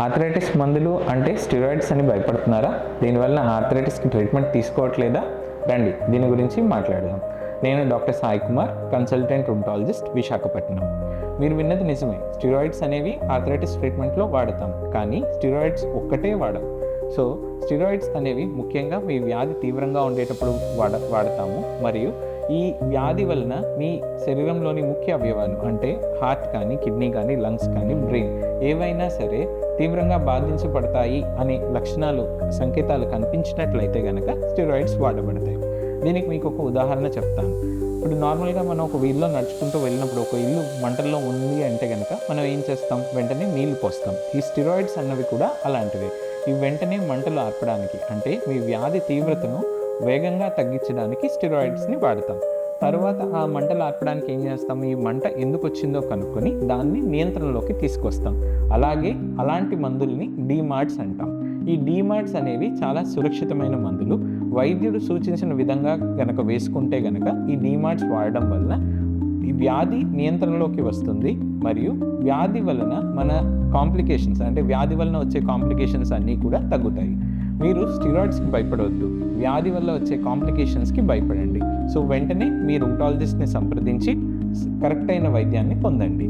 Arthritis మందులు అంటే steroids అని భయపడుతున్నారా? దీనివల్ల ఆర్థరైటిస్కి ట్రీట్మెంట్ తీసుకోవట్లేదా? రండి దీని గురించి మాట్లాడదాం. నేను doctor Sai Kumar, consultant rheumatologist, Visakhapatnam. మీరు విన్నది నిజమే, స్టెరాయిడ్స్ అనేవి ఆర్థరైటిస్ ట్రీట్మెంట్లో వాడతాం, కానీ స్టెరాయిడ్స్ ఒక్కటే వాడం. సో స్టెరాయిడ్స్ అనేవి ముఖ్యంగా మీ వ్యాధి తీవ్రంగా ఉండేటప్పుడు వాడతాము. మరియు ఈ వ్యాధి వలన మీ శరీరంలోని ముఖ్య అవయవాలు అంటే హార్ట్ కానీ, కిడ్నీ కానీ, లంగ్స్ కానీ, బ్రెయిన్ ఏవైనా సరే తీవ్రంగా బాధించబడతాయి అనే సంకేతాలు కనిపించినట్లయితే కనుక స్టెరాయిడ్స్ వాడబడతాయి. దీనికి మీకు ఒక ఉదాహరణ చెప్తాను. ఇప్పుడు నార్మల్గా మనం ఒక వీధిలో నడుచుకుంటూ వెళ్ళినప్పుడు ఒక ఇల్లు మంటల్లో ఉంది అంటే కనుక మనం ఏం చేస్తాం? వెంటనే నీళ్లు పోస్తాం. ఈ స్టెరాయిడ్స్ అన్నవి కూడా అలాంటివే. ఈ వెంటనే మంటలు ఆర్పడానికి అంటే మీ వ్యాధి తీవ్రతను వేగంగా తగ్గించడానికి స్టెరాయిడ్స్ని వాడతాం. తర్వాత ఆ మంటలు ఆర్పడానికి ఏం చేస్తాం? ఈ మంట ఎందుకు వచ్చిందో కనుక్కొని దాన్ని నియంత్రణలోకి తీసుకొస్తాం. అలాంటి మందుల్ని డీమార్ట్స్ అంటాం. ఈ డీమార్ట్స్ అనేవి చాలా సురక్షితమైన మందులు. వైద్యుడు సూచించిన విధంగా గనక వేసుకుంటే గనక ఈ డీమార్ట్స్ వాడడం వల్ల ఈ వ్యాధి నియంత్రణలోకి వస్తుంది. మరియు వ్యాధి వలన మన కాంప్లికేషన్స్ అంటే వ్యాధి వలన వచ్చే కాంప్లికేషన్స్ అన్నీ కూడా తగ్గుతాయి. మీరు స్టెరాయిడ్స్కి భయపడవద్దు, వ్యాధి వల్ల వచ్చే కాంప్లికేషన్స్కి భయపడండి. సో వెంటనే మీ రుమటాలజిస్ట్ని సంప్రదించి కరెక్ట్ అయిన వైద్యాన్ని పొందండి.